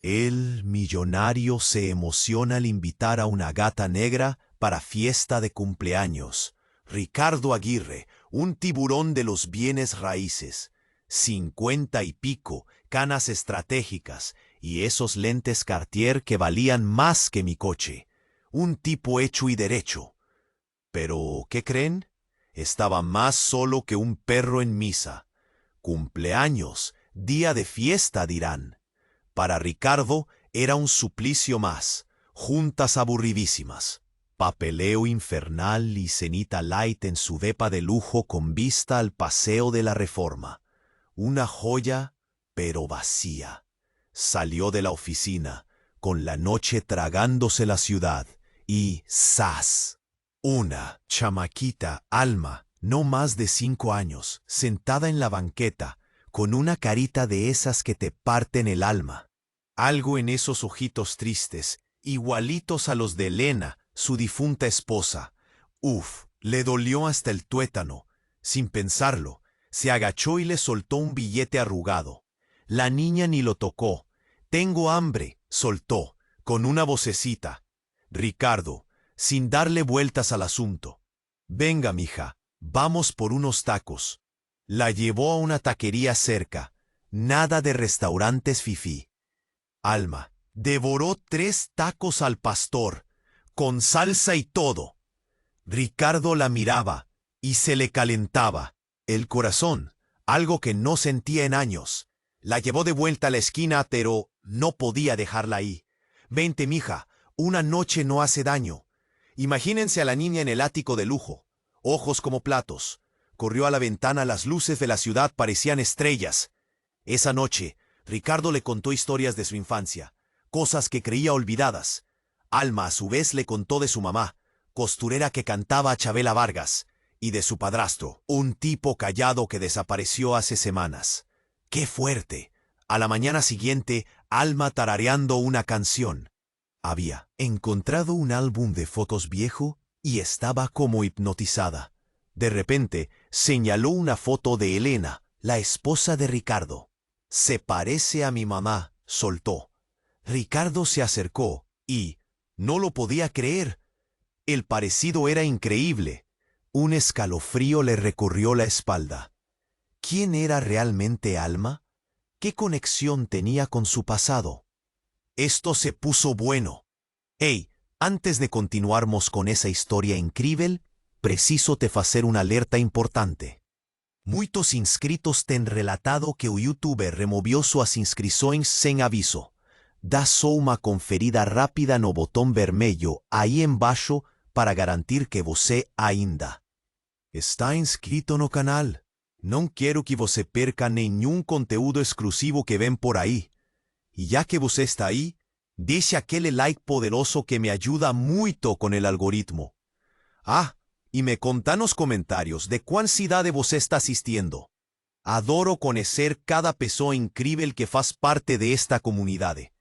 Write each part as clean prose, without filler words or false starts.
El millonario se emociona al invitar a una gata negra para fiesta de cumpleaños. Ricardo Aguirre, un tiburón de los bienes raíces. 50 y pico, canas estratégicas y esos lentes Cartier que valían más que mi coche. Un tipo hecho y derecho. Pero, ¿qué creen? Estaba más solo que un perro en misa. Cumpleaños, día de fiesta, dirán. Para Ricardo era un suplicio más, juntas aburridísimas, papeleo infernal y cenita light en su depa de lujo con vista al Paseo de la Reforma. Una joya, pero vacía. Salió de la oficina, con la noche tragándose la ciudad, y ¡zas! Una chamaquita, Alma, no más de 5 años, sentada en la banqueta, con una carita de esas que te parten el alma. Algo en esos ojitos tristes, igualitos a los de Elena, su difunta esposa. Uf, le dolió hasta el tuétano. Sin pensarlo, se agachó y le soltó un billete arrugado. La niña ni lo tocó. «Tengo hambre», soltó, con una vocecita. Ricardo, sin darle vueltas al asunto. «Venga, mija, vamos por unos tacos». La llevó a una taquería cerca. Nada de restaurantes fifí. Alma devoró 3 tacos al pastor, con salsa y todo. Ricardo la miraba y se le calentaba el corazón, algo que no sentía en años. La llevó de vuelta a la esquina, pero no podía dejarla ahí. «Vente, mija, una noche no hace daño». Imagínense a la niña en el ático de lujo, ojos como platos. Corrió a la ventana, las luces de la ciudad parecían estrellas. Esa noche, Ricardo le contó historias de su infancia, cosas que creía olvidadas. Alma a su vez le contó de su mamá, costurera que cantaba a Chabela Vargas, y de su padrastro, un tipo callado que desapareció hace semanas. ¡Qué fuerte! A la mañana siguiente, Alma tarareando una canción. Había encontrado un álbum de fotos viejo y estaba como hipnotizada. De repente, señaló una foto de Elena, la esposa de Ricardo. «Se parece a mi mamá», soltó. Ricardo se acercó y no lo podía creer. El parecido era increíble. Un escalofrío le recorrió la espalda. ¿Quién era realmente Alma? ¿Qué conexión tenía con su pasado? Esto se puso bueno. Hey, antes de continuarmos con esa historia increíble, preciso te facer una alerta importante. Muitos inscritos ten relatado que o youtuber removió suas inscrições sem aviso. Dá só uma conferida rápida no botão vermelho aí embaixo para garantir que você ainda está inscrito no canal. Não quero que você perca nenhum conteúdo exclusivo que ven por aí. E já que você está aí, deixe aquele like poderoso que me ayuda muito con el algoritmo. Ah, y me conta nos comentarios de cuán cidade você está asistiendo. Adoro conocer cada pessoa incrível que faz parte de esta comunidade.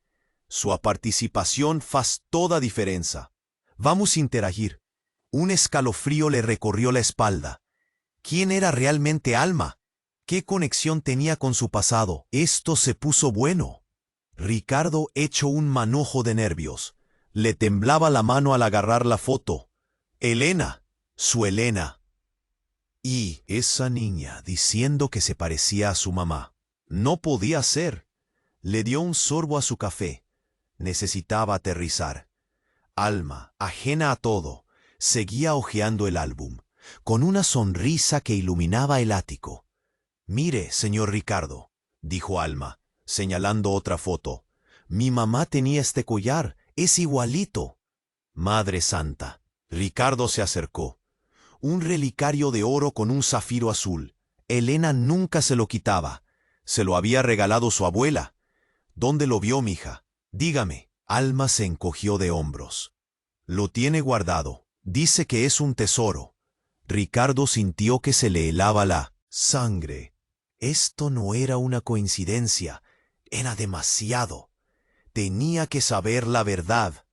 Sua participación faz toda a diferença. Vamos interagir. Un escalofrío le recorrió la espalda. ¿Quién era realmente Alma? ¿Qué conexión tenía con su pasado? Esto se puso bueno. Ricardo echó un manojo de nervios. Le temblaba la mano al agarrar la foto. Elena, su Elena. Y esa niña diciendo que se parecía a su mamá. No podía ser. Le dio un sorbo a su café. Necesitaba aterrizar. Alma, ajena a todo, seguía hojeando el álbum, con una sonrisa que iluminaba el ático. «Mire, señor Ricardo», dijo Alma, señalando otra foto. «Mi mamá tenía este collar, es igualito». «Madre santa». Ricardo se acercó. Un relicario de oro con un zafiro azul. Elena nunca se lo quitaba. Se lo había regalado su abuela. «¿Dónde lo vio, mija? Dígame». Alma se encogió de hombros. «Lo tiene guardado. Dice que es un tesoro». Ricardo sintió que se le helaba la sangre. Esto no era una coincidencia. Era demasiado. Tenía que saber la verdad.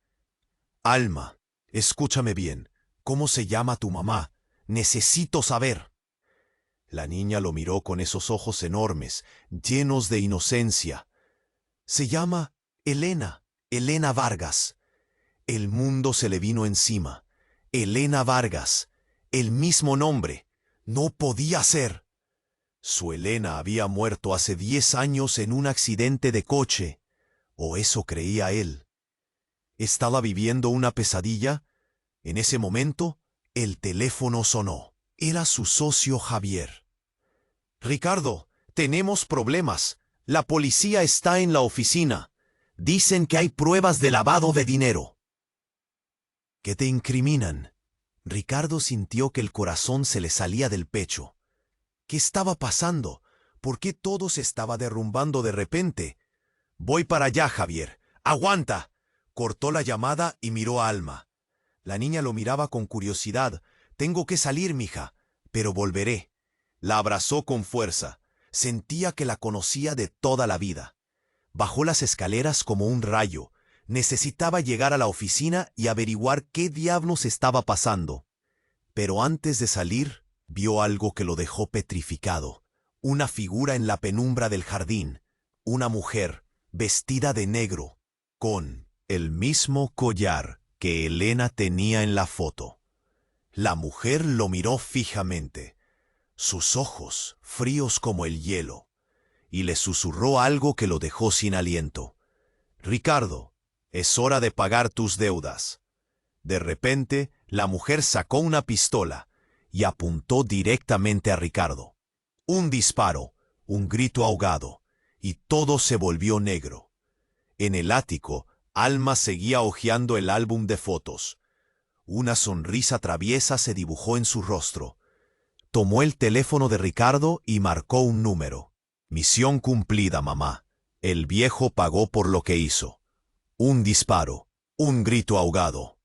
«Alma, escúchame bien. ¿Cómo se llama tu mamá? Necesito saber». La niña lo miró con esos ojos enormes, llenos de inocencia. «Se llama Elena, Elena Vargas. El mundo se le vino encima. Elena Vargas, el mismo nombre. No podía ser. Su Elena había muerto hace 10 años en un accidente de coche. O eso creía él. ¿Estaba viviendo una pesadilla? En ese momento, el teléfono sonó. Era su socio Javier. Ricardo, tenemos problemas. La policía está en la oficina. Dicen que hay pruebas de lavado de dinero. ¿Qué te incriminan? Ricardo sintió que el corazón se le salía del pecho. ¿Qué estaba pasando? ¿Por qué todo se estaba derrumbando de repente? Voy para allá, Javier. ¡Aguanta! Cortó la llamada y miró a Alma. La niña lo miraba con curiosidad. Tengo que salir, mija, pero volveré. La abrazó con fuerza. Sentía que la conocía de toda la vida. Bajó las escaleras como un rayo. Necesitaba llegar a la oficina y averiguar qué diablos estaba pasando. Pero antes de salir, vio algo que lo dejó petrificado. Una figura en la penumbra del jardín. Una mujer, vestida de negro, con el mismo collar que Elena tenía en la foto. La mujer lo miró fijamente, sus ojos fríos como el hielo, y le susurró algo que lo dejó sin aliento. Ricardo, es hora de pagar tus deudas. De repente, la mujer sacó una pistola y apuntó directamente a Ricardo. Un disparo, un grito ahogado, y todo se volvió negro. En el ático, Alma seguía hojeando el álbum de fotos. Una sonrisa traviesa se dibujó en su rostro. Tomó el teléfono de Ricardo y marcó un número. Misión cumplida, mamá. El viejo pagó por lo que hizo. Un disparo, un grito ahogado.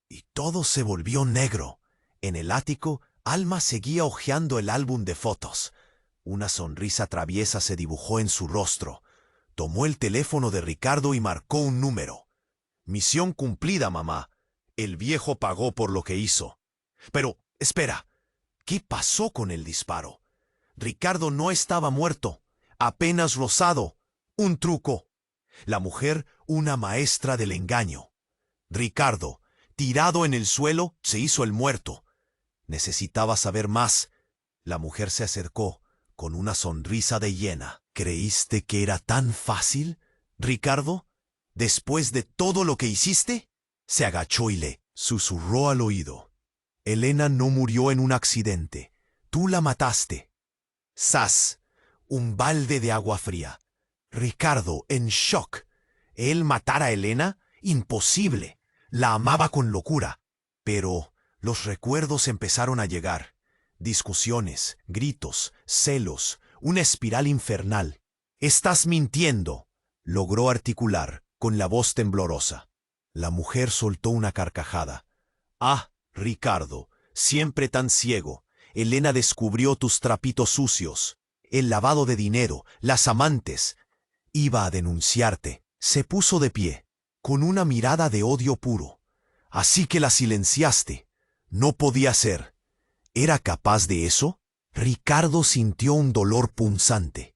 Y todo se volvió negro. En el ático, Alma seguía hojeando el álbum de fotos. Una sonrisa traviesa se dibujó en su rostro. Tomó el teléfono de Ricardo y marcó un número. Misión cumplida, mamá. El viejo pagó por lo que hizo. Pero, espera, ¿qué pasó con el disparo? Ricardo no estaba muerto, apenas rozado. Un truco. La mujer, una maestra del engaño. Ricardo, tirado en el suelo, se hizo el muerto. Necesitaba saber más. La mujer se acercó, con una sonrisa de hiena. ¿Creíste que era tan fácil, Ricardo? ¿Después de todo lo que hiciste? Se agachó y le susurró al oído. Elena no murió en un accidente. Tú la mataste. ¡Sas! Un balde de agua fría. Ricardo, en shock. ¿Él matar a Elena? Imposible. La amaba con locura. Pero los recuerdos empezaron a llegar. Discusiones, gritos, celos, una espiral infernal. «Estás mintiendo», logró articular, con la voz temblorosa. La mujer soltó una carcajada. «Ah, Ricardo, siempre tan ciego. Elena descubrió tus trapitos sucios, el lavado de dinero, las amantes. Iba a denunciarte». Se puso de pie, con una mirada de odio puro. «Así que la silenciaste. No podía ser. ¿Era capaz de eso?» Ricardo sintió un dolor punzante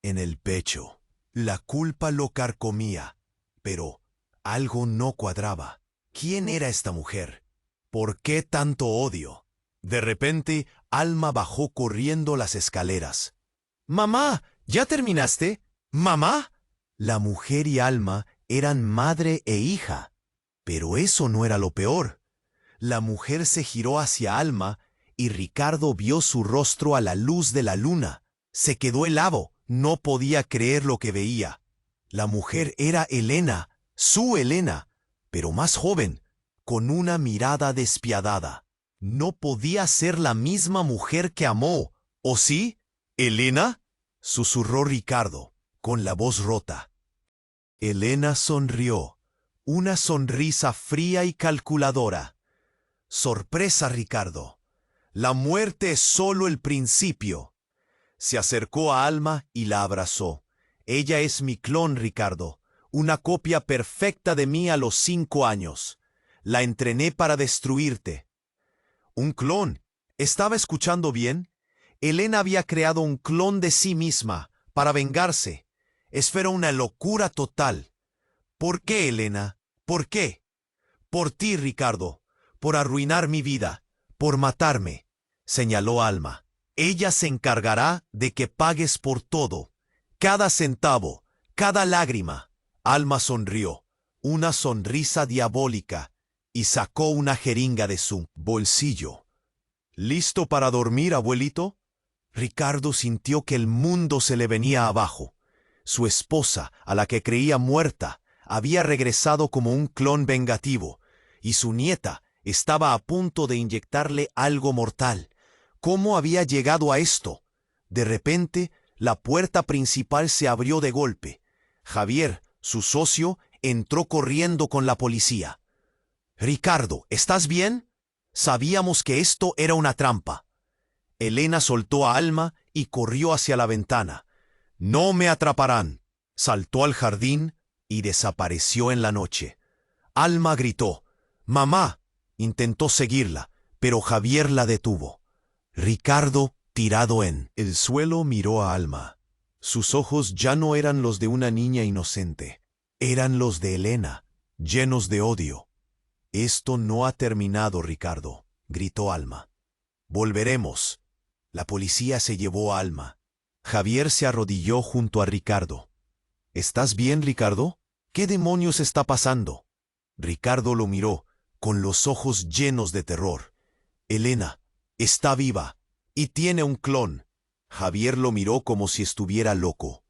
en el pecho. La culpa lo carcomía, pero algo no cuadraba. ¿Quién era esta mujer? ¿Por qué tanto odio? De repente, Alma bajó corriendo las escaleras. «¡Mamá! ¿Ya terminaste? ¿Mamá?» La mujer y Alma eran madre e hija. Pero eso no era lo peor. La mujer se giró hacia Alma y Ricardo vio su rostro a la luz de la luna. Se quedó helado. No podía creer lo que veía. La mujer era Elena, su Elena, pero más joven, con una mirada despiadada. No podía ser la misma mujer que amó. ¿O sí? ¿Elena?, susurró Ricardo, con la voz rota. Elena sonrió, una sonrisa fría y calculadora. «Sorpresa, Ricardo. La muerte es solo el principio». Se acercó a Alma y la abrazó. «Ella es mi clon, Ricardo, una copia perfecta de mí a los 5 años. La entrené para destruirte». «¿Un clon? ¿Estaba escuchando bien? Elena había creado un clon de sí misma, para vengarse. Eso era una locura total. ¿Por qué, Elena? ¿Por qué? Por ti, Ricardo, por arruinar mi vida, por matarme, señaló Alma. Ella se encargará de que pagues por todo, cada centavo, cada lágrima. Alma sonrió, una sonrisa diabólica, y sacó una jeringa de su bolsillo. ¿Listo para dormir, abuelito? Ricardo sintió que el mundo se le venía abajo. Su esposa, a la que creía muerta, había regresado como un clon vengativo, y su nieta estaba a punto de inyectarle algo mortal. ¿Cómo había llegado a esto? De repente, la puerta principal se abrió de golpe. Javier, su socio, entró corriendo con la policía. Ricardo, ¿estás bien? Sabíamos que esto era una trampa. Elena soltó a Alma y corrió hacia la ventana. No me atraparán. Saltó al jardín y desapareció en la noche. Alma gritó. ¡Mamá! Intentó seguirla, pero Javier la detuvo. Ricardo, tirado en el suelo, miró a Alma. Sus ojos ya no eran los de una niña inocente. Eran los de Elena, llenos de odio. Esto no ha terminado, Ricardo, gritó Alma. Volveremos. La policía se llevó a Alma. Javier se arrodilló junto a Ricardo. ¿Estás bien, Ricardo? ¿Qué demonios está pasando? Ricardo lo miró, con los ojos llenos de terror. Elena, está viva, y tiene un clon. Javier lo miró como si estuviera loco.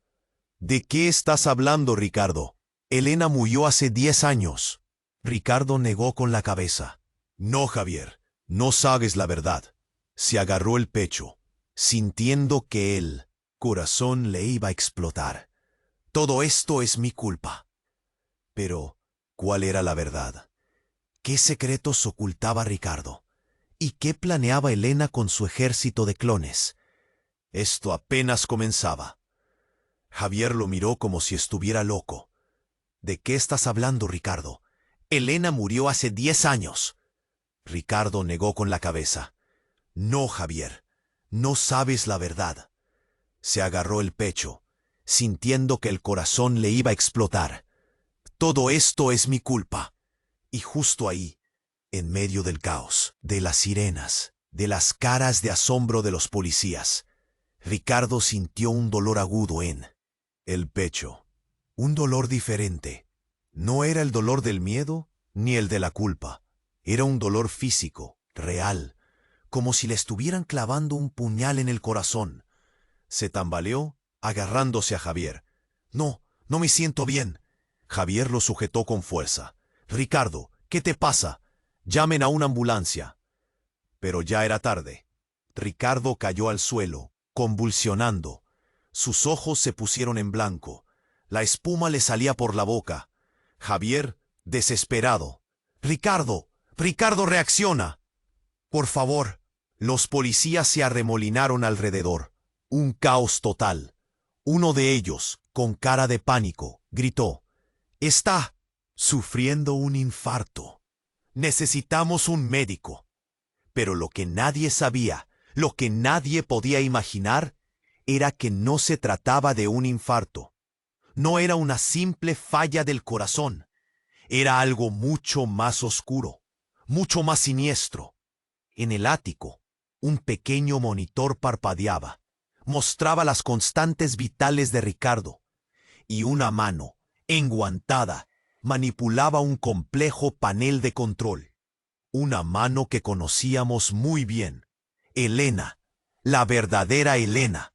¿De qué estás hablando, Ricardo? Elena murió hace 10 años. Ricardo negó con la cabeza. No, Javier, no sabes la verdad. Se agarró el pecho, sintiendo que el corazón le iba a explotar. Todo esto es mi culpa. Pero, ¿cuál era la verdad? ¿Qué secretos ocultaba Ricardo? ¿Y qué planeaba Elena con su ejército de clones? Esto apenas comenzaba. Javier lo miró como si estuviera loco. ¿De qué estás hablando, Ricardo? Elena murió hace 10 años. Ricardo negó con la cabeza. No, Javier, no sabes la verdad. Se agarró el pecho, sintiendo que el corazón le iba a explotar. Todo esto es mi culpa. Y justo ahí, en medio del caos, de las sirenas, de las caras de asombro de los policías, Ricardo sintió un dolor agudo en el pecho. Un dolor diferente. No era el dolor del miedo ni el de la culpa. Era un dolor físico, real, como si le estuvieran clavando un puñal en el corazón. Se tambaleó, agarrándose a Javier. No, no me siento bien. Javier lo sujetó con fuerza. Ricardo, ¿qué te pasa? Llamen a una ambulancia. Pero ya era tarde. Ricardo cayó al suelo, convulsionando. Sus ojos se pusieron en blanco. La espuma le salía por la boca. Javier, desesperado. ¡Ricardo! ¡Ricardo, reacciona! Por favor. Los policías se arremolinaron alrededor. Un caos total. Uno de ellos, con cara de pánico, gritó. «Está sufriendo un infarto. Necesitamos un médico». Pero lo que nadie sabía, lo que nadie podía imaginar, era que no se trataba de un infarto. No era una simple falla del corazón. Era algo mucho más oscuro, mucho más siniestro. En el ático, un pequeño monitor parpadeaba. Mostraba las constantes vitales de Ricardo. Y una mano, enguantada, manipulaba un complejo panel de control. Una mano que conocíamos muy bien. Elena, la verdadera Elena,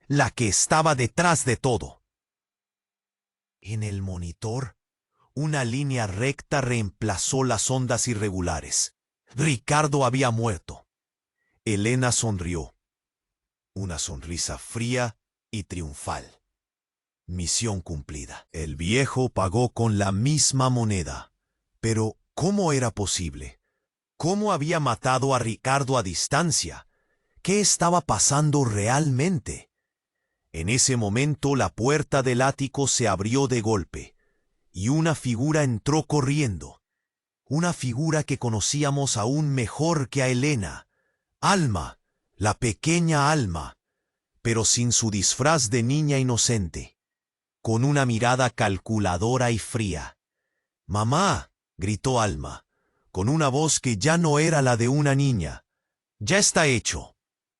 la que estaba detrás de todo. En el monitor, una línea recta reemplazó las ondas irregulares. Ricardo había muerto. Elena sonrió. Una sonrisa fría y triunfal. Misión cumplida. El viejo pagó con la misma moneda. Pero, ¿cómo era posible? ¿Cómo había matado a Ricardo a distancia? ¿Qué estaba pasando realmente? En ese momento la puerta del ático se abrió de golpe, y una figura entró corriendo. Una figura que conocíamos aún mejor que a Elena. Alma, la pequeña Alma, pero sin su disfraz de niña inocente, con una mirada calculadora y fría. «Mamá», gritó Alma, con una voz que ya no era la de una niña. «Ya está hecho».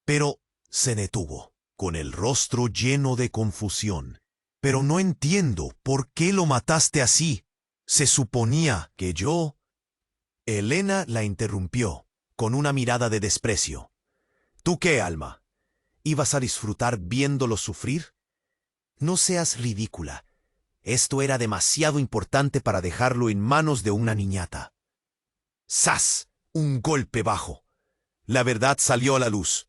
Pero se detuvo, con el rostro lleno de confusión. «Pero no entiendo, ¿por qué lo mataste así? Se suponía que yo...» Elena la interrumpió, con una mirada de desprecio. «¿Tú qué, Alma? ¿Ibas a disfrutar viéndolo sufrir? No seas ridícula. Esto era demasiado importante para dejarlo en manos de una niñata». ¡Zas! Un golpe bajo. La verdad salió a la luz.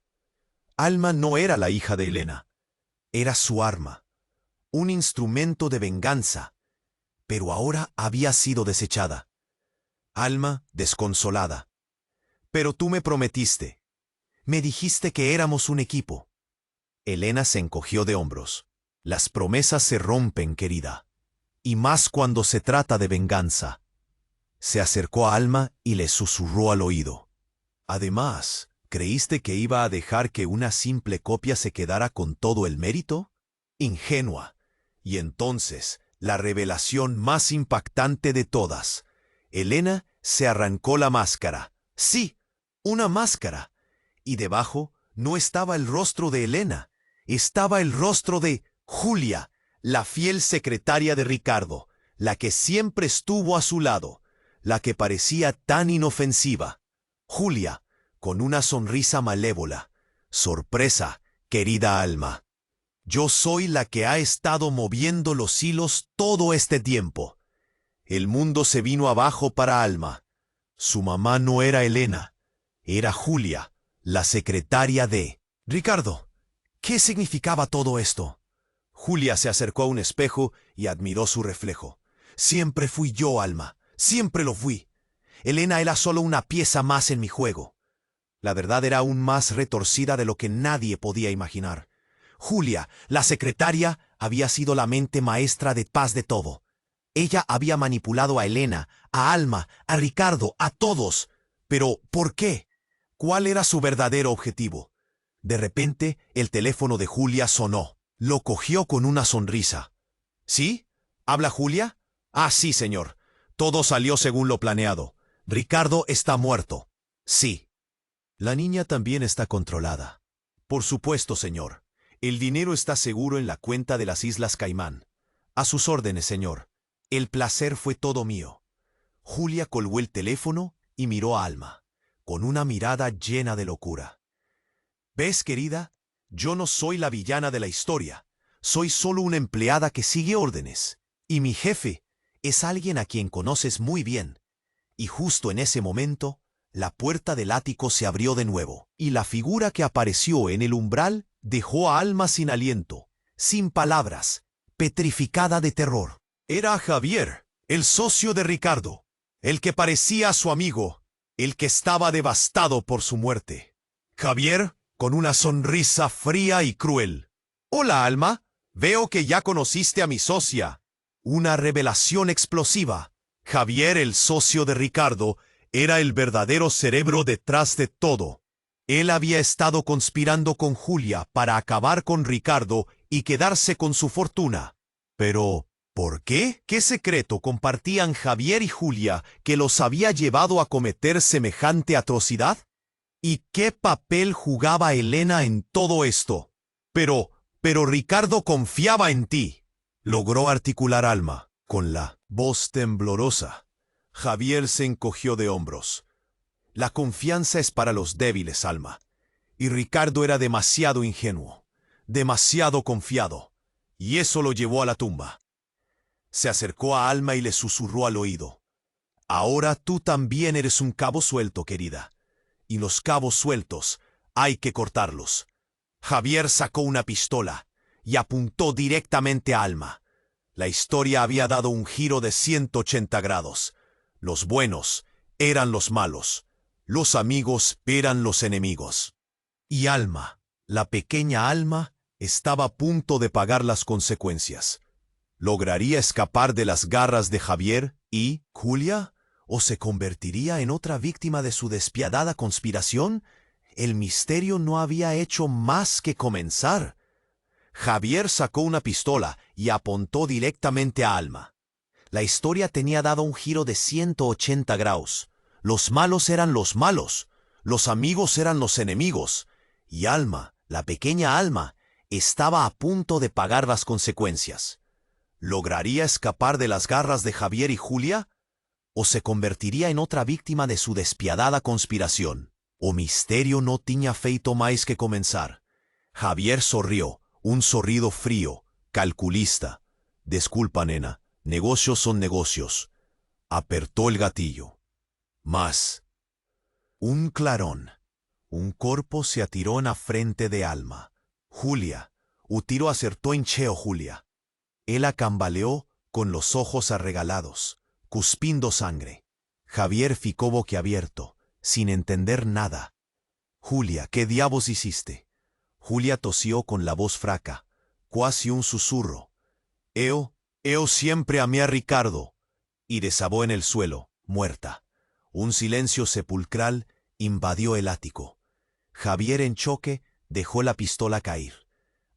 Alma no era la hija de Elena. Era su arma, un instrumento de venganza, pero ahora había sido desechada. Alma desconsolada. «Pero tú me prometiste. Me dijiste que éramos un equipo». Elena se encogió de hombros. «Las promesas se rompen, querida. Y más cuando se trata de venganza». Se acercó a Alma y le susurró al oído. «Además, ¿creíste que iba a dejar que una simple copia se quedara con todo el mérito? Ingenua». Y entonces, la revelación más impactante de todas. Elena se arrancó la máscara. Sí, una máscara. Y debajo no estaba el rostro de Elena. Estaba el rostro de Julia, la fiel secretaria de Ricardo, la que siempre estuvo a su lado, la que parecía tan inofensiva. Julia, con una sonrisa malévola. «Sorpresa, querida Alma. Yo soy la que ha estado moviendo los hilos todo este tiempo». El mundo se vino abajo para Alma. Su mamá no era Elena, era Julia, la secretaria de Ricardo. ¿Qué significaba todo esto? Julia se acercó a un espejo y admiró su reflejo. «Siempre fui yo, Alma, siempre lo fui. Elena era solo una pieza más en mi juego». La verdad era aún más retorcida de lo que nadie podía imaginar. Julia, la secretaria, había sido la mente maestra detrás de todo. Ella había manipulado a Elena, a Alma, a Ricardo, a todos. Pero, ¿por qué? ¿Cuál era su verdadero objetivo? De repente, el teléfono de Julia sonó. Lo cogió con una sonrisa. ¿Sí? ¿Habla Julia? «Ah, sí, señor. Todo salió según lo planeado. Ricardo está muerto». «Sí». «La niña también está controlada». «Por supuesto, señor. El dinero está seguro en la cuenta de las Islas Caimán». «A sus órdenes, señor. El placer fue todo mío». Julia colgó el teléfono y miró a Alma, con una mirada llena de locura. «¿Ves, querida? Yo no soy la villana de la historia. Soy solo una empleada que sigue órdenes. Y mi jefe es alguien a quien conoces muy bien». Y justo en ese momento, la puerta del ático se abrió de nuevo, y la figura que apareció en el umbral dejó a Alma sin aliento, sin palabras, petrificada de terror. Era Javier, el socio de Ricardo, el que parecía su amigo, el que estaba devastado por su muerte. Javier, con una sonrisa fría y cruel. «Hola, Alma. Veo que ya conociste a mi socia». Una revelación explosiva. Javier, el socio de Ricardo, era el verdadero cerebro detrás de todo. Él había estado conspirando con Julia para acabar con Ricardo y quedarse con su fortuna. Pero, ¿por qué? ¿Qué secreto compartían Javier y Julia que los había llevado a cometer semejante atrocidad? ¿Y qué papel jugaba Elena en todo esto? Pero Ricardo confiaba en ti», logró articular Alma, con la voz temblorosa. Javier se encogió de hombros. «La confianza es para los débiles, Alma. Y Ricardo era demasiado ingenuo, demasiado confiado, y eso lo llevó a la tumba». Se acercó a Alma y le susurró al oído. «Ahora tú también eres un cabo suelto, querida. Y los cabos sueltos hay que cortarlos». Javier sacó una pistola y apuntó directamente a Alma. La historia había dado un giro de 180 grados. Los buenos eran los malos. Los amigos eran los enemigos. Y Alma, la pequeña Alma, estaba a punto de pagar las consecuencias. ¿Lograría escapar de las garras de Javier y Julia? ¿O se convertiría en otra víctima de su despiadada conspiración? El misterio no había hecho más que comenzar. Javier sacó una pistola y apuntó directamente a Alma. La historia tenía dado un giro de 180 grados. Los malos eran los malos, los amigos eran los enemigos, y Alma, la pequeña Alma, estaba a punto de pagar las consecuencias. ¿Lograría escapar de las garras de Javier y Julia? ¿O se convertiría en otra víctima de su despiadada conspiración? O misterio no tenía feito más que comenzar. Javier sonrió, un sorrido frío, calculista. Disculpa, nena, negocios son negocios. Apertó el gatillo. Más. Un clarón. Un cuerpo se atiró en la frente de Alma. Julia. Un tiro acertó en cheo Julia. Ella cambaleó con los ojos arregalados, cuspiendo sangre. Javier ficó boquiabierto, sin entender nada. Julia, ¿qué diablos hiciste? Julia tosió con la voz fraca, cuasi un susurro. Eo siempre amé a Ricardo. Y desabó en el suelo, muerta. Un silencio sepulcral invadió el ático. Javier en choque dejó la pistola caer.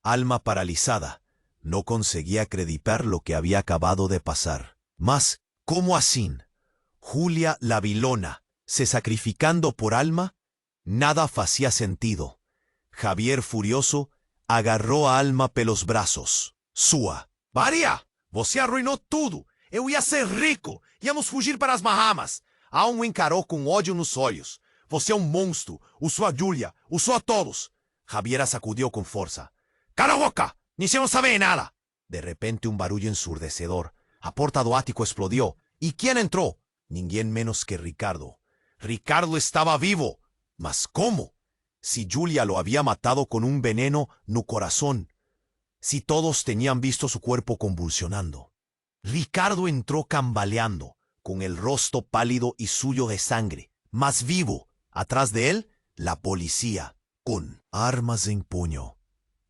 Alma paralizada, no conseguía acreditar lo que había acabado de pasar. Mas, ¿cómo así? Julia la vilona, se sacrificando por Alma, nada hacía sentido. Javier furioso agarró a Alma pelos brazos. Sua. Maria, você arruinou tudo. Eu ia ser rico. Íamos fugir para as Bahamas. Aún o encarou com ódio nos olhos. Você é um monstro. Usou a Julia. Usou a todos. Javier a sacudió con fuerza. ¡Cala boca! ¡Ni se no sabe nada! De repente un barullo ensurdecedor. A porta do ático explodió. ¿Y quién entró? Ninguén menos que Ricardo. Ricardo estaba vivo. ¿Mas cómo? Si Julia lo había matado con un veneno no corazón. Si todos tenían visto su cuerpo convulsionando. Ricardo entró cambaleando, con el rostro pálido y suyo de sangre, más vivo. Atrás de él, la policía, con armas en puño.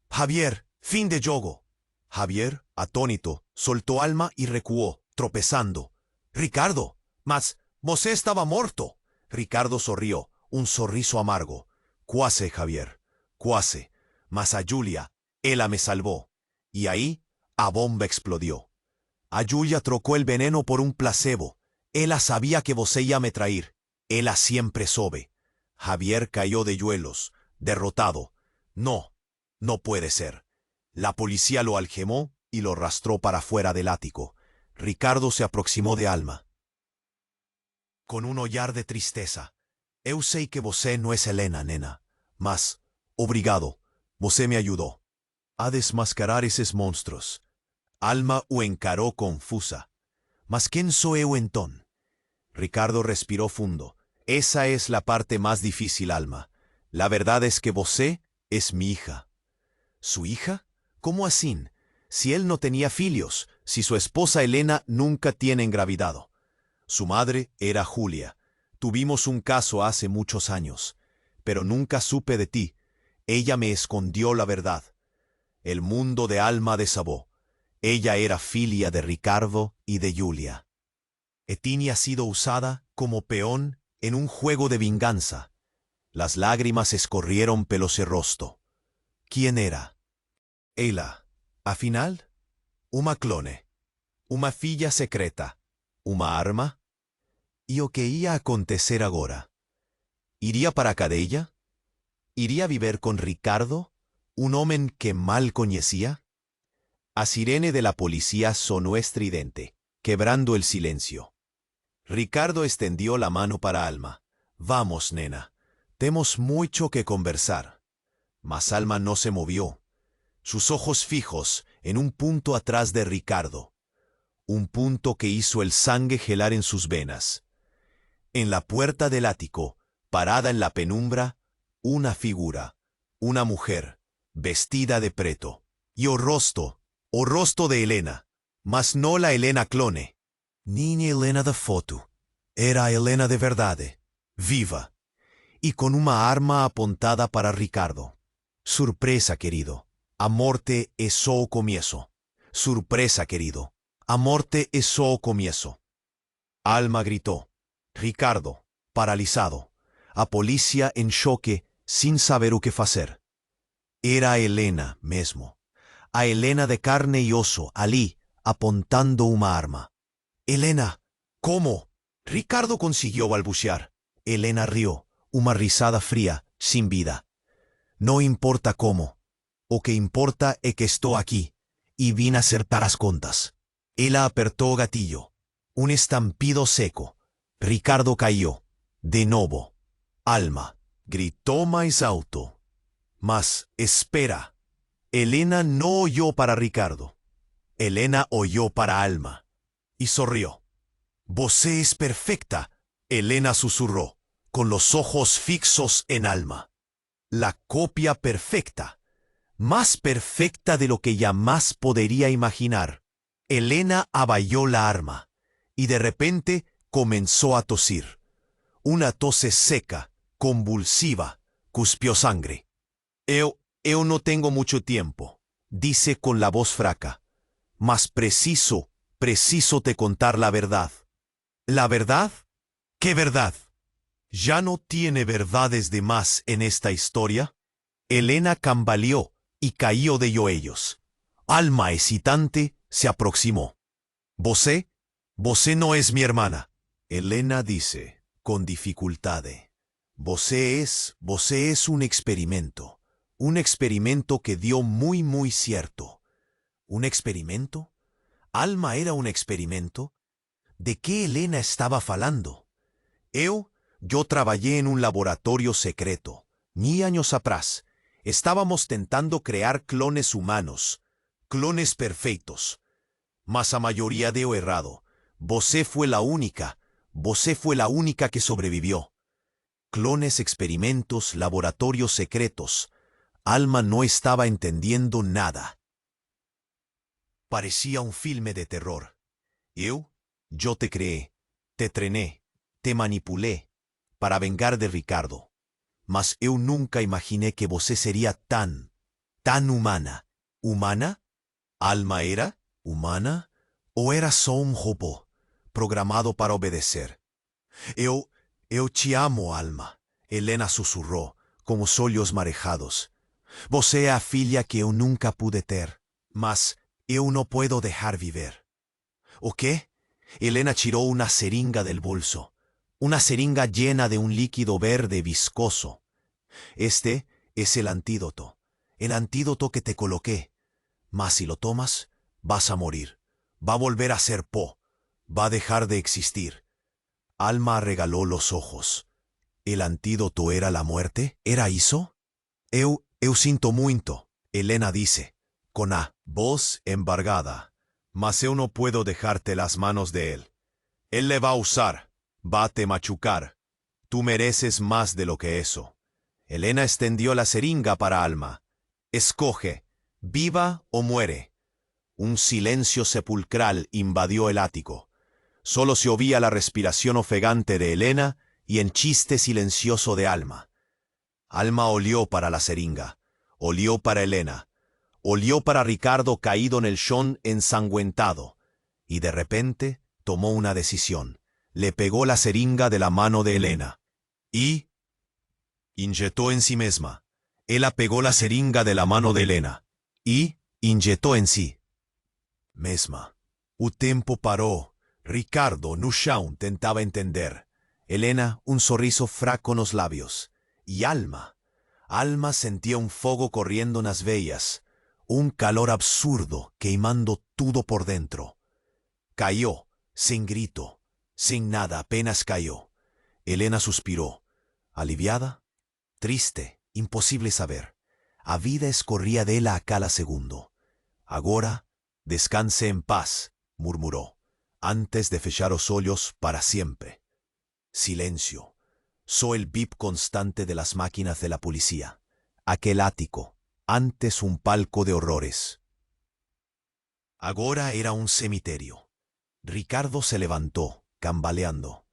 Javier, fin de juego. Javier, atónito, soltó Alma y recuó, tropezando. Ricardo, mas você estaba muerto. Ricardo sonrió, un sorriso amargo. Cuase, Javier, cuase. Mas a Julia, ella me salvó. Y ahí, a bomba explodió. A Julia trocó el veneno por un placebo. Ella sabía que você iba a me trair. Ella siempre sobe. Javier cayó de yuelos, derrotado. No puede ser. La policía lo algemó y lo arrastró para fuera del ático. Ricardo se aproximó de Alma. Con un ollar de tristeza. Eu sei que você no es Helena, nena. Mas, obrigado, você me ayudó a desmascarar esos monstruos. Alma o encaró confusa. Mas ¿quién soy eu entón? Ricardo respiró fundo. Esa es la parte más difícil, Alma. La verdad es que você es mi hija. ¿Su hija? ¿Cómo así? Si él no tenía filios, si su esposa Helena nunca tiene engravidado. Su madre era Julia. Tuvimos un caso hace muchos años, pero nunca supe de ti. Ella me escondió la verdad. El mundo de Alma desabó. Ella era filia de Ricardo y de Julia. Etini ha sido usada como peón en un juego de venganza. Las lágrimas escorrieron pelo su rostro. ¿Quién era? Ella. A final, una clone, una filla secreta, una arma. ¿Y o que ia acontecer agora? ¿Iría para a cadeia? ¿Iría a viver con Ricardo, un hombre que mal conocía? A sirene de la policía sonó estridente, quebrando el silencio. Ricardo extendió la mano para Alma. Vamos, nena, tenemos mucho que conversar. Mas Alma no se movió. Sus ojos fijos en un punto atrás de Ricardo. Un punto que hizo el sangre gelar en sus venas. En la puerta del ático, parada en la penumbra, una figura, una mujer, vestida de preto. Y o rostro de Helena, mas no la Helena clone. Niña Helena de foto. Era Helena de verdad, viva, y con una arma apuntada para Ricardo. Sorpresa, querido. A morte es só comienzo. Sorpresa, querido. A morte es só comienzo. Alma gritó. Ricardo, paralizado. A policía en choque, sin saber o que hacer. Era Helena mesmo. A Helena de carne y oso, ali, apuntando una arma. Elena, ¿cómo? Ricardo consiguió balbucear. Elena rió, una risada fría, sin vida. No importa cómo. O que importa es que estoy aquí, y vine a acertar las contas. Ella apertó gatillo. Un estampido seco. Ricardo cayó. De nuevo. Alma. Gritó más alto. Mas, espera. Elena no oyó para Ricardo. Elena oyó para Alma. Y sonrió. Vos es perfecta, Elena susurró, con los ojos fixos en Alma. La copia perfecta. Más perfecta de lo que jamás podría imaginar. Elena aballó la arma, y de repente comenzó a tosir. Una tos seca, convulsiva, cuspió sangre. Eu no tengo mucho tiempo, dice con la voz fraca. Mas preciso te contar la verdad. ¿La verdad? ¿Qué verdad? ¿Ya no tiene verdades de más en esta historia? Elena cambaleó y cayó de ellos. Alma excitante se aproximó. ¿Vosé? Vosé no es mi hermana. Elena dice, con dificultad. Vosé es un experimento. Un experimento que dio muy cierto. ¿Un experimento? ¿Alma era un experimento? ¿De qué Elena estaba falando? Yo trabajé en un laboratorio secreto. Ni años atrás. Estábamos tentando crear clones humanos. Clones perfectos. Mas a mayoría dio errado. Vosé fue la única que sobrevivió. Clones, experimentos, laboratorios secretos. Alma no estaba entendiendo nada. Parecía un filme de terror. Yo te creé, te trené, te manipulé, para vengar de Ricardo. Mas eu nunca imaginé que vosé sería tan humana. ¿Humana? ¿Alma era? ¿Humana? ¿O era só un robô, programado para obedecer? Eu te amo, Alma, Elena susurró, con os olhos marejados. Vosé é a filha que eu nunca pude ter, mas eu no puedo dejar viver. ¿O qué? Elena tiró una seringa del bolso, una seringa llena de un líquido verde viscoso. Este es el antídoto que te coloqué. Mas si lo tomas, vas a morir. Va a volver a ser po. Va a dejar de existir. Alma regaló los ojos. ¿El antídoto era la muerte? ¿Era eso? Eu sinto muito, Elena dice, con a voz embargada. Mas eu no puedo dejarte las manos de él. Él le va a usar, va a te machucar. Tú mereces más de lo que eso. Elena extendió la seringa para Alma. Escoge, viva o muere. Un silencio sepulcral invadió el ático. Solo se oía la respiración ofegante de Elena y el chiste silencioso de Alma. Alma olió para la seringa, olió para Elena, olió para Ricardo caído en el chón ensangüentado, y de repente tomó una decisión. Le pegó la seringa de la mano de Elena. Y inyectó en sí misma. Ella pegó la seringa de la mano de Elena. Y inyectó en sí mesma. O tempo paró. Ricardo, no chão, tentaba entender. Elena, un sorriso fraco en los labios. Y Alma sentía un fuego corriendo en las venas. Un calor absurdo queimando todo por dentro. Cayó, sin grito, sin nada, apenas cayó. Elena suspiró, aliviada, triste, imposible saber. A vida escorría de ella a cada segundo. Agora, descanse en paz, murmuró, antes de fechar los ojos para siempre. Silencio. Só el bip constante de las máquinas de la policía. Aquel ático, antes un palco de horrores. Agora era un cementerio. Ricardo se levantó, cambaleando.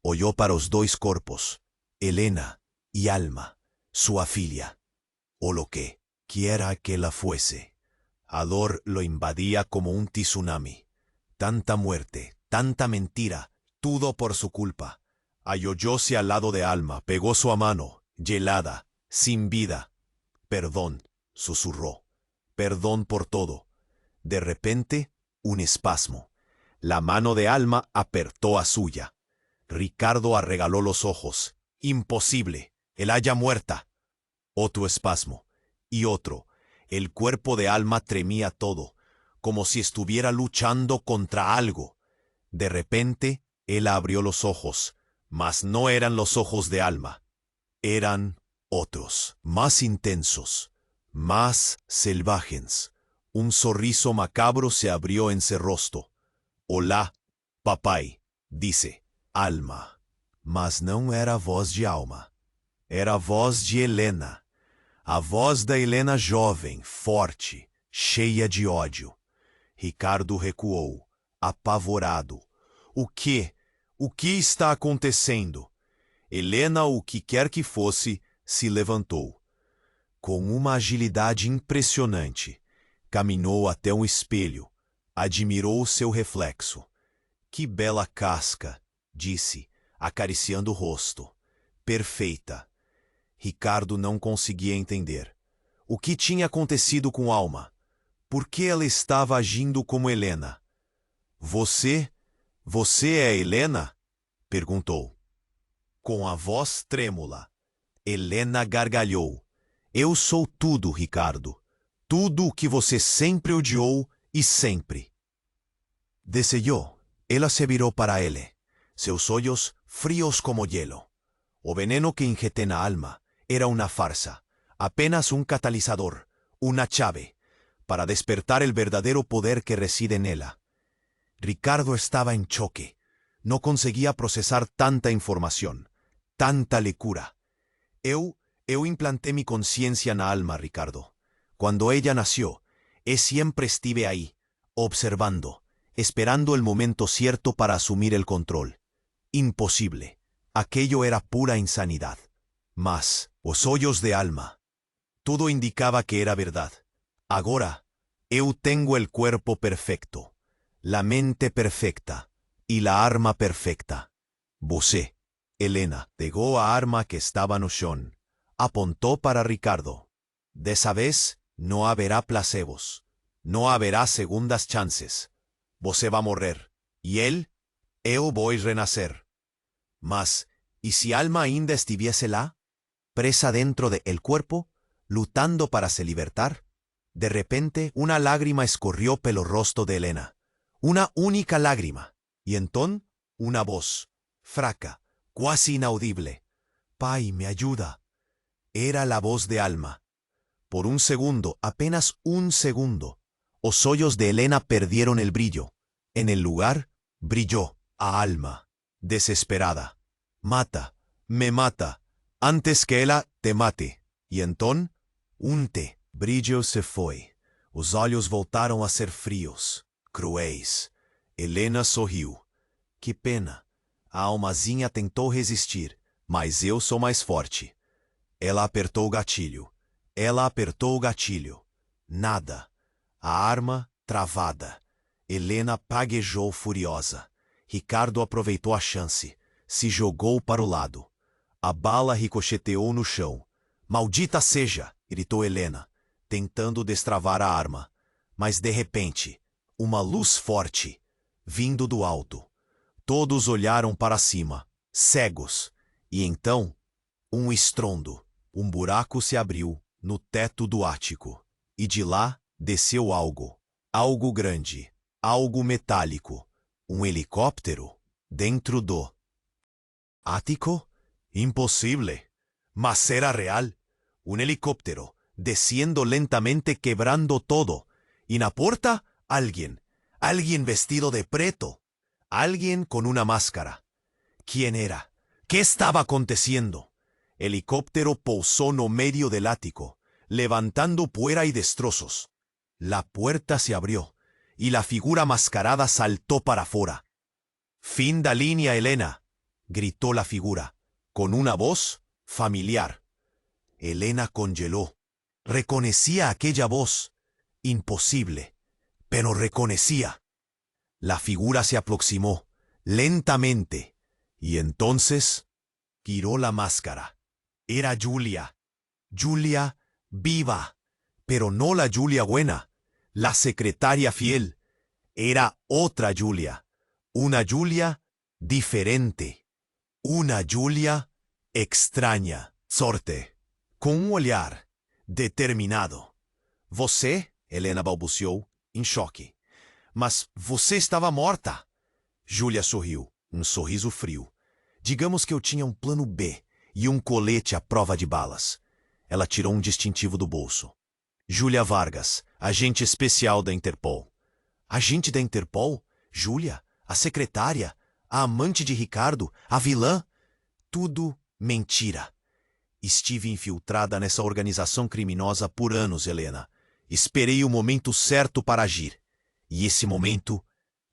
Oyó para los dos corpos, Elena y Alma, su filia, o lo que quiera que la fuese. A dor lo invadía como un tsunami. Tanta muerte, tanta mentira, todo por su culpa. Hallóse al lado de Alma, pegó su mano, helada, sin vida. Perdón, susurró. Perdón por todo. De repente, un espasmo. La mano de Alma apretó a suya. Ricardo arregaló los ojos. Imposible. El haya muerta. Otro espasmo. Y otro. El cuerpo de Alma tremía todo, como si estuviera luchando contra algo. De repente, él abrió los ojos, mas no eran los ojos de Alma. Eran otros, más intensos, más selvajes. Un sorriso macabro se abrió en su rostro. «Olá, papai», disse Alma. Mas não era voz de Alma. Era voz de Helena. A voz da Helena jovem, forte, cheia de ódio. Ricardo recuou, apavorado. O que? O que está acontecendo? Helena, o que quer que fosse, se levantou. Com uma agilidade impressionante, caminhou até um espelho, admirou seu reflexo. Que bela casca, disse, acariciando o rosto. Perfeita. Ricardo não conseguia entender. O que tinha acontecido com Alma? Por que ela estava agindo como Helena? Você é Helena? Perguntou. Com a voz trêmula. Helena gargalhou. Eu sou tudo, Ricardo. Tudo o que você sempre odiou e sempre. Desejó. Ela se virou para ele. Seus olhos frios como hielo. O veneno que inyecté na Alma era una farsa, apenas un catalizador, una llave, para despertar el verdadero poder que reside en ella. Ricardo estaba en choque. No conseguía procesar tanta información, tanta lecura. Eu implanté mi conciencia na Alma, Ricardo. Cuando ella nació, siempre estuve ahí, observando, esperando el momento cierto para asumir el control. Imposible. Aquello era pura insanidad. Mas, os olhos de Alma. Todo indicaba que era verdad. Agora, eu tengo el cuerpo perfecto, la mente perfecta y la arma perfecta. Você, Helena, pegó a arma que estaba no chão. Apontó para Ricardo. Dessa vez, no haberá placebos. No haberá segundas chances. Você va morrer. Y él, eu voy renacer. Mas, ¿y si Alma ainda estuviese lá? Presa dentro de el cuerpo, lutando para se libertar. De repente, una lágrima escorrió pelo rostro de Helena. Una única lágrima. Y entonces, una voz, fraca, casi inaudible. «Pai, me ayuda». Era la voz de Alma. Por un segundo, apenas un segundo, los ojos de Helena perdieron el brillo. En el lugar, brilló a Alma, desesperada. «Mata, me mata, antes que ella te mate». Y entonces, brillo se fue. Os olhos voltaram a ser frios, cruéis. Helena sorriu. Que pena. A almazinha tentou resistir, mas eu sou mais forte. Ela apertou o gatilho. Nada. A arma travada. Helena praguejou furiosa. Ricardo aproveitou a chance. Se jogou para o lado. A bala ricocheteou no chão. «Maldita seja!» gritou Helena, tentando destravar a arma. Mas de repente, uma luz forte, vindo do alto. Todos olharam para cima, cegos. E então, um estrondo. Um buraco se abriu no teto do ático. E de lá desceu algo. Algo grande. Algo metálico. Um helicóptero dentro do ático? Impossível. Mas era real. Un helicóptero, desciendo lentamente, quebrando todo. Y na puerta, alguien vestido de preto. Alguien con una máscara. ¿Quién era? ¿Qué estaba aconteciendo? El helicóptero pousó no medio del ático, levantando puera y destrozos. La puerta se abrió, y la figura mascarada saltó para fora. «Fin da línea, Helena», gritó la figura, con una voz familiar. Helena congeló. Reconocía aquella voz. Imposible, pero reconocía. La figura se aproximó, lentamente, y entonces giró la máscara. Era Julia. Julia viva, pero no la Julia buena, la secretaria fiel. Era otra Julia, Una Julia diferente. Una Julia extraña. Sorte. Com um olhar determinado. Você, Helena balbuciou, em choque. Mas você estava morta. Julia sorriu, um sorriso frio. Digamos que eu tinha um plano B e um colete à prova de balas. Ela tirou um distintivo do bolso. Julia Vargas, agente especial da Interpol. Agente da Interpol? Julia? A secretária? A amante de Ricardo? A vilã? Tudo mentira. Estive infiltrada nessa organização criminosa por anos, Helena. Esperei o momento certo para agir. E esse momento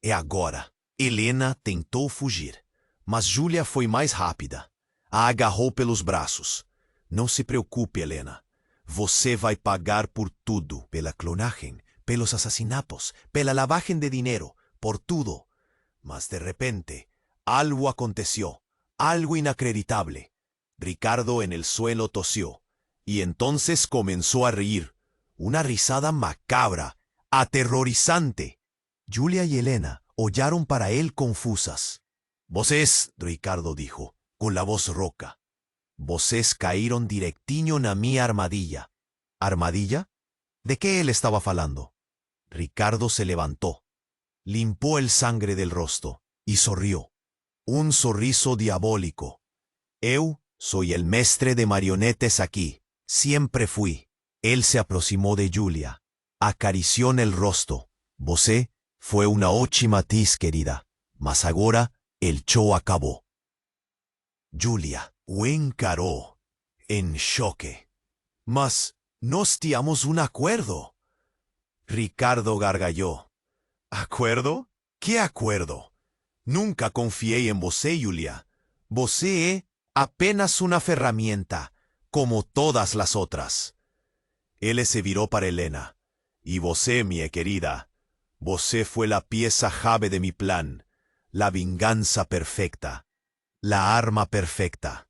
é agora. Helena tentou fugir, mas Julia foi mais rápida. A agarrou pelos braços. Não se preocupe, Helena. Você vai pagar por tudo. Pela clonagem, pelos assassinatos, pela lavagem de dinero, por tudo. Mas de repente, algo aconteció. Algo inacreditable. Ricardo en el suelo tosió, y entonces comenzó a reír. Una risada macabra, aterrorizante. Julia y Helena hollaron para él confusas. Vocês, Ricardo dijo, con la voz rouca. Vocês caíron directinho na minha armadilla. ¿Armadilla? ¿De qué él estaba falando? Ricardo se levantó, limpó el sangre del rostro y sonrió. Un sorriso diabólico. Eu soy el mestre de marionetes aquí. Siempre fui. Él se aproximó de Julia. Acarició en el rostro. Você fue una ótima atriz, querida. Mas agora el show acabó. Julia o encaró, en choque. Mas nos teníamos un acuerdo. Ricardo gargalló. ¿Acuerdo? ¿Qué acuerdo? Nunca confié en você, Julia. Você é apenas una ferramenta, como todas las otras. Él se viró para Helena. Y você, mi querida, você fue la pieza clave de mi plan, la venganza perfecta, la arma perfecta.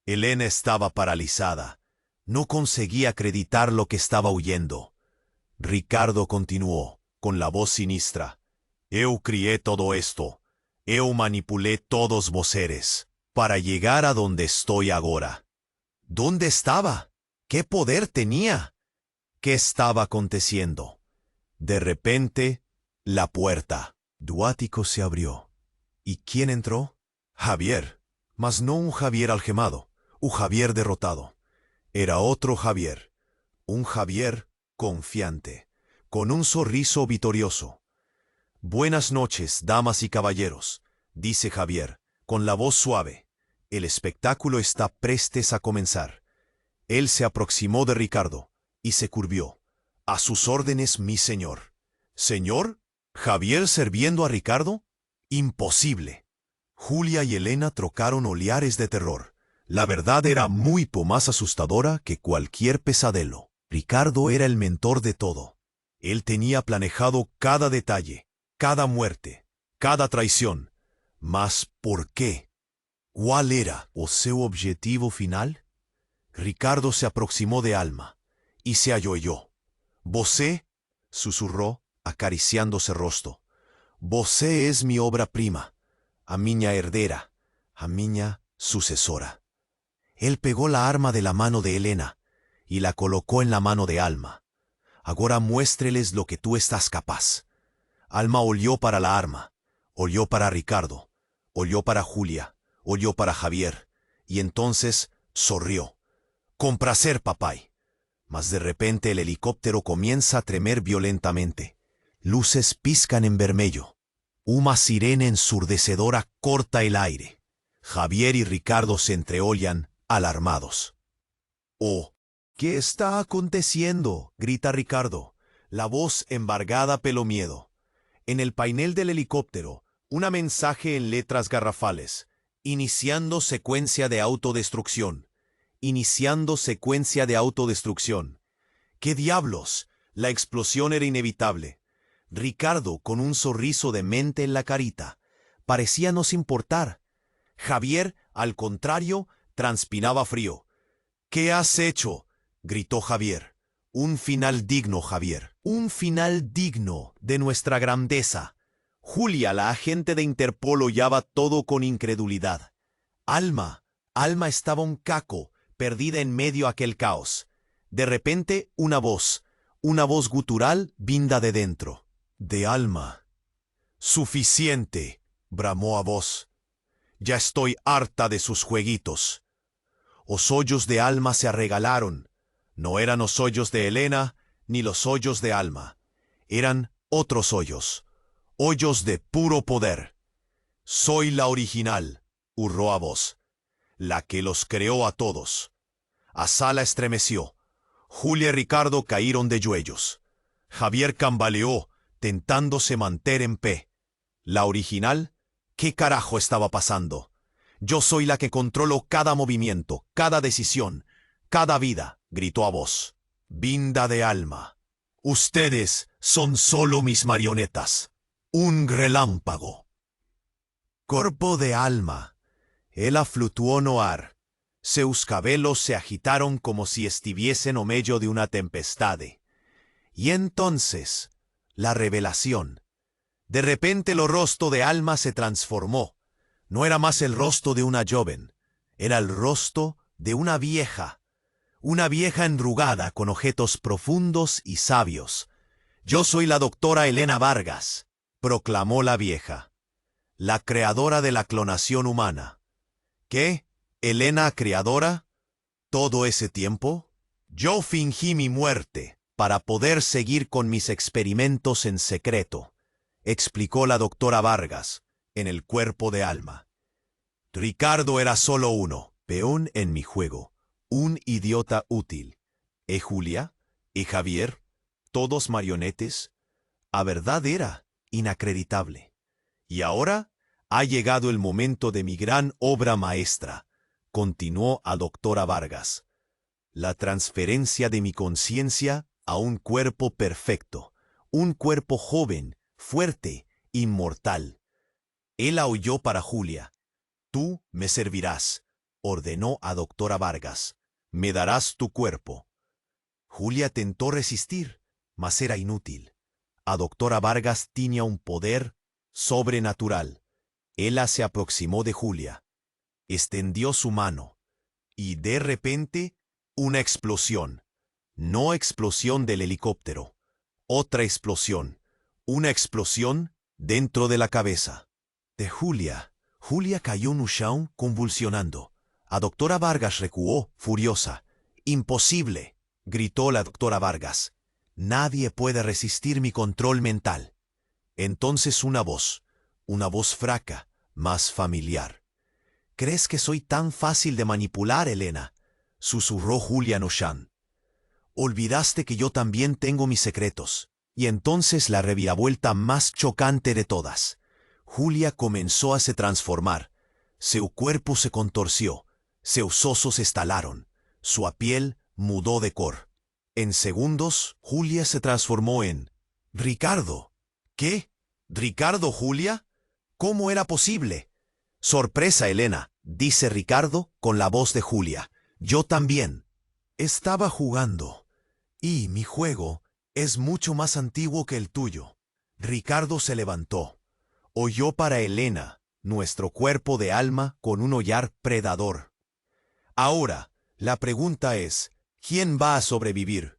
Helena estaba paralizada. No conseguía acreditar lo que estaba oyendo. Ricardo continuó, con la voz sinistra. Eu crié todo esto. Eu manipulé todos voceres, para llegar a donde estoy ahora. ¿Dónde estaba? ¿Qué poder tenía? ¿Qué estaba aconteciendo? De repente, la puerta do ático se abrió. ¿Y quién entró? Javier. Mas no un Javier algemado, un Javier derrotado. Era otro Javier. Un Javier confiante, con un sorriso victorioso. Buenas noches, damas y caballeros, dice Javier, con la voz suave. El espectáculo está prestes a comenzar. Él se aproximó de Ricardo y se curvió. A sus órdenes, mi señor. ¿Señor? ¿Javier sirviendo a Ricardo? Imposible. Julia y Helena trocaron oleares de terror. La verdad era muy más asustadora que cualquier pesadelo. Ricardo era el mentor de todo. Él tenía planejado cada detalle, cada muerte, cada traición. Mas, ¿por qué? ¿Cuál era o seu objetivo final? Ricardo se aproximó de Alma y se ayoyó. «Você», susurró, acariciándose rostro. «Você es mi obra prima, a miña herdera, a miña sucesora». Él pegó la arma de la mano de Helena y la colocó en la mano de Alma. «Agora muéstreles lo que tú estás capaz». Alma olió para la arma, olió para Ricardo, olió para Julia, olió para Javier, y entonces sonrió. «Con placer, papay». Mas de repente el helicóptero comienza a tremer violentamente. Luces pizcan en vermelho. Una sirena ensurdecedora corta el aire. Javier y Ricardo se entreollan, alarmados. «Oh, ¿qué está aconteciendo?», grita Ricardo, la voz embargada pelo miedo. En el painel del helicóptero, un mensaje en letras garrafales. «Iniciando secuencia de autodestrucción. Iniciando secuencia de autodestrucción». ¿Qué diablos? La explosión era inevitable. Ricardo, con un sorriso de mente en la carita, parecía no importar. Javier, al contrario, transpiraba frío. «¿Qué has hecho?», gritó Javier. «Un final digno, Javier. Un final digno de nuestra grandeza. Julia, la agente de Interpol, oyaba todo con incredulidad. Alma estaba un caco, perdida en medio de aquel caos. De repente, una voz gutural vinda de dentro. De Alma. Suficiente, bramó a voz. Ya estoy harta de sus jueguitos. Os hoyos de Alma se arregalaron. No eran los hoyos de Elena, ni los hoyos de Alma. Eran otros hoyos. Hoyos de puro poder. Soy la original, hurró a voz. La que los creó a todos. A sala estremeció. Julia y Ricardo caíron de yuellos. Javier cambaleó, tentándose mantener en pie. ¿La original? ¿Qué carajo estaba pasando? Yo soy la que controlo cada movimiento, cada decisión, cada vida, gritó a voz. Vinda de Alma. Ustedes son solo mis marionetas. Un relámpago. Corpo de Alma. Ella flutuó no ar. Seus cabelos se agitaron como si estuviesen o medio de una tempestade. Y entonces, la revelación. De repente el rostro de Alma se transformó. No era más el rostro de una joven, era el rostro de una vieja enrugada con ojetos profundos y sabios. Yo soy la doctora Elena Vargas, proclamó la vieja, la creadora de la clonación humana. ¿Qué? ¿Elena creadora? ¿Todo ese tiempo? Yo fingí mi muerte para poder seguir con mis experimentos en secreto, explicó la doctora Vargas, en el cuerpo de Alma. Ricardo era solo uno, peón en mi juego, un idiota útil. ¿Y Julia? ¿Y Javier? ¿Todos marionetes? A verdad era inacreditable. Y ahora ha llegado el momento de mi gran obra maestra, continuó a doctora Vargas. La transferencia de mi conciencia a un cuerpo perfecto, un cuerpo joven, fuerte, inmortal. Él aulló para Julia. Tú me servirás, ordenó a doctora Vargas. Me darás tu cuerpo. Julia tentó resistir, mas era inútil. A doctora Vargas tenía un poder sobrenatural. Ella se aproximó de Julia. Extendió su mano. Y de repente, una explosión. No explosión del helicóptero. Otra explosión. Una explosión dentro de la cabeza de Julia. Julia cayó en un chão convulsionando. A doctora Vargas recuó, furiosa. «Imposible», gritó la doctora Vargas. «Nadie puede resistir mi control mental». Entonces una voz fraca, más familiar. «¿Crees que soy tan fácil de manipular, Elena?», susurró Julia Noshan. «Olvidaste que yo también tengo mis secretos». Y entonces la reviravuelta más chocante de todas. Julia comenzó a se transformar. Su cuerpo se contorció, sus osos estalaron, su piel mudó de color. En segundos, Julia se transformó en Ricardo. ¿Qué? ¿Ricardo, Julia? ¿Cómo era posible? Sorpresa, Elena, dice Ricardo con la voz de Julia. Yo también. Estaba jugando. Y mi juego es mucho más antiguo que el tuyo. Ricardo se levantó. Oyó para Elena, nuestro cuerpo de Alma con un hollar predador. Ahora, la pregunta es, ¿quién va a sobrevivir?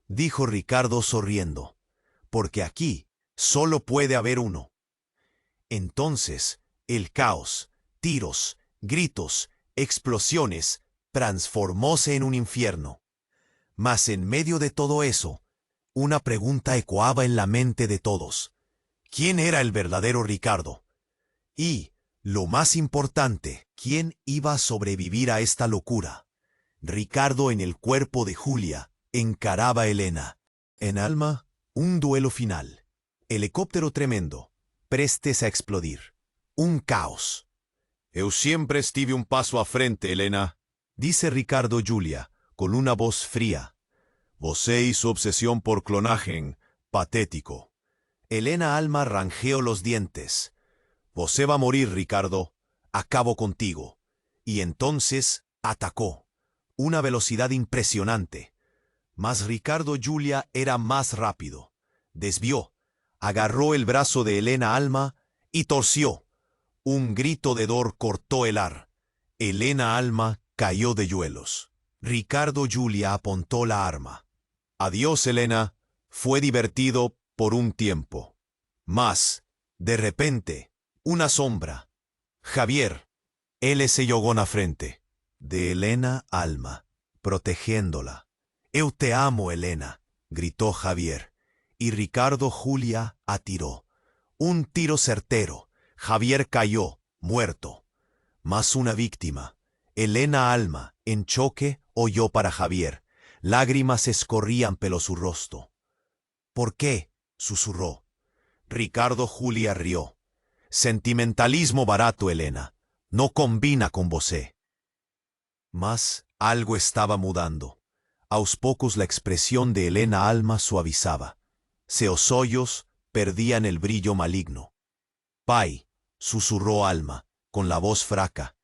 Dijo Ricardo sonriendo. Porque aquí solo puede haber uno. Entonces, el caos, tiros, gritos, explosiones, transformóse en un infierno. Mas en medio de todo eso, una pregunta ecoaba en la mente de todos. ¿Quién era el verdadero Ricardo? Y, lo más importante, ¿quién iba a sobrevivir a esta locura? Ricardo, en el cuerpo de Julia, encaraba a Elena. En Alma, un duelo final. Helicóptero tremendo, prestes a explodir. Un caos. «Eu siempre estive un paso a frente, Elena», dice Ricardo Julia, con una voz fría. «Vosé y su obsesión por clonaje, patético». Elena Alma ranjeó los dientes. «Vosé va a morir, Ricardo. Acabo contigo». Y entonces atacó. Una velocidad impresionante. Mas Ricardo Julia era más rápido. Desvió. agarró el brazo de Helena Alma y torció. Un grito de dolor cortó el ar. Helena Alma cayó de yuelos. Ricardo Julia apuntó la arma. Adiós, Helena. Fue divertido por un tiempo. Mas, de repente, una sombra. Javier. Él se jogó na frente de Helena Alma, protegiéndola. Eu te amo, Helena, gritó Javier. Y Ricardo Julia atiró. Un tiro certero. Javier cayó, muerto. Mas una víctima. Helena Alma, en choque, oyó para Javier. Lágrimas escorrían pelo su rostro. ¿Por qué? Susurró. Ricardo Julia rió. Sentimentalismo barato, Helena. No combina con vosé. Mas algo estaba mudando. Aos pocos la expresión de Helena Alma suavizaba. Seus ollos perdían el brillo maligno. Pai, susurró Alma, con la voz fraca.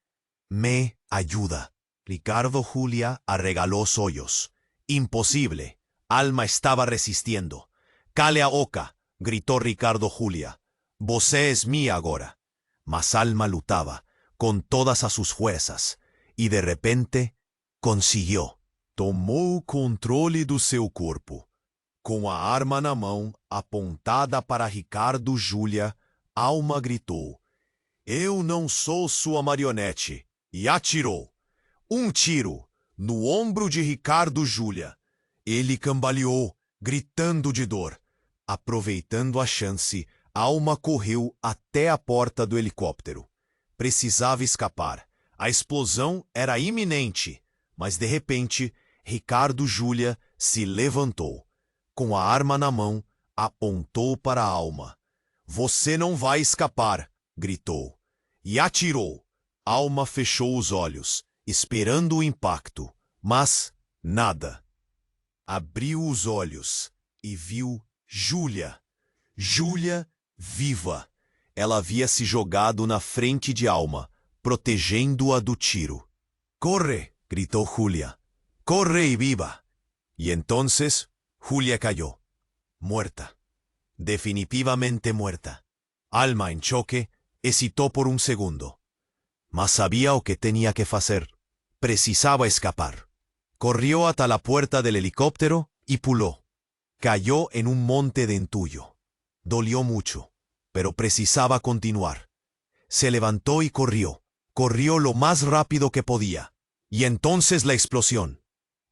Me ayuda. Ricardo Julia arregaló os ollos. Imposible. Alma estaba resistiendo. Cale a oca, gritó Ricardo Julia. Vosé es mía agora. Mas Alma lutaba, con todas a sus fuerzas, y de repente consiguió. Tomou o controle do seu corpo. Com a arma na mão, apontada para Ricardo Julia, Alma gritou. Eu não sou sua marionete. E atirou. Um tiro no ombro de Ricardo Julia. Ele cambaleou, gritando de dor. Aproveitando a chance, Alma correu até a porta do helicóptero. Precisava escapar. A explosão era iminente, mas de repente, Ricardo Julia se levantou. Com a arma na mão, apontou para a Alma. Você não vai escapar, gritou. E atirou. Alma fechou os olhos, esperando o impacto, mas nada. Abriu os olhos e viu Julia. Julia viva. Ela havia se jogado na frente de Alma, protegendo-a do tiro. Corre, gritou Julia. Corre y viva. Y entonces Julia cayó, muerta. Definitivamente muerta. Alma en choque hesitó por un segundo. Mas sabía o que tenía que hacer. Precisaba escapar. Corrió hasta la puerta del helicóptero y puló. Cayó en un monte de entullo. Dolió mucho, pero precisaba continuar. Se levantó y corrió. Corrió lo más rápido que podía. Y entonces la explosión.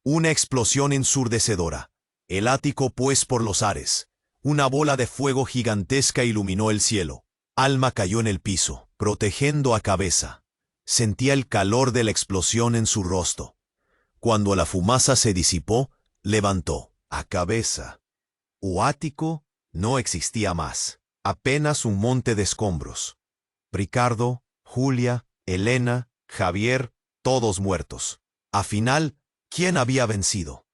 Una explosión ensurdecedora. El ático pues por los ares. Una bola de fuego gigantesca iluminó el cielo. Alma cayó en el piso, protegiendo a cabeza. Sentía el calor de la explosión en su rostro. Cuando la fumaza se disipó, levantó a cabeza. O ático no existía más. Apenas un monte de escombros. Ricardo, Julia, Helena, Javier, todos muertos. Al final, ¿quién había vencido?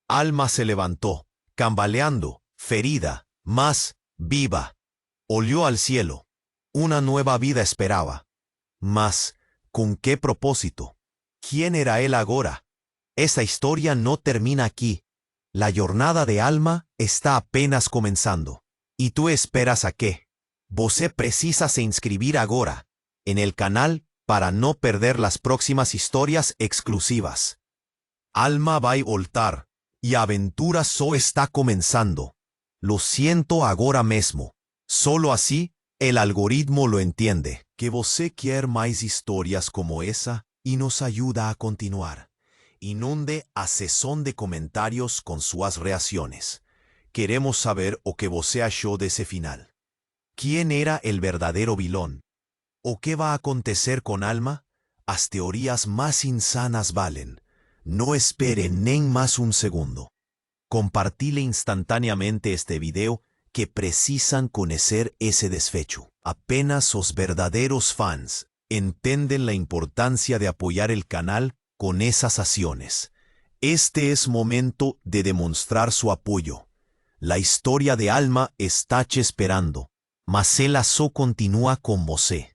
Alma se levantó, cambaleando, ferida, mas viva. Olió al cielo. Una nueva vida esperaba. Mas, ¿con qué propósito? ¿Quién era él ahora? Esa historia no termina aquí. La jornada de Alma está apenas comenzando. ¿Y tú esperas a qué? Você precisa se inscribir ahora en el canal para no perder las próximas historias exclusivas. Alma vai voltar y a aventura só está comenzando. Lo siento agora mesmo. Solo así el algoritmo lo entiende. Que você quer mais historias como esa y nos ayuda a continuar. Inunde a sesión de comentarios con sus reacciones. Queremos saber o que você achou desse final. ¿Quién era el verdadero vilón? ¿O qué va a acontecer con Alma? As teorías más insanas valen. No espere nem más un segundo. Compartile instantáneamente este video que precisan conocer ese desfecho. Apenas os verdaderos fans entienden la importancia de apoyar el canal con esas acciones. Este es momento de demostrar su apoyo. La historia de Alma está te esperando, mas ela só continúa con você.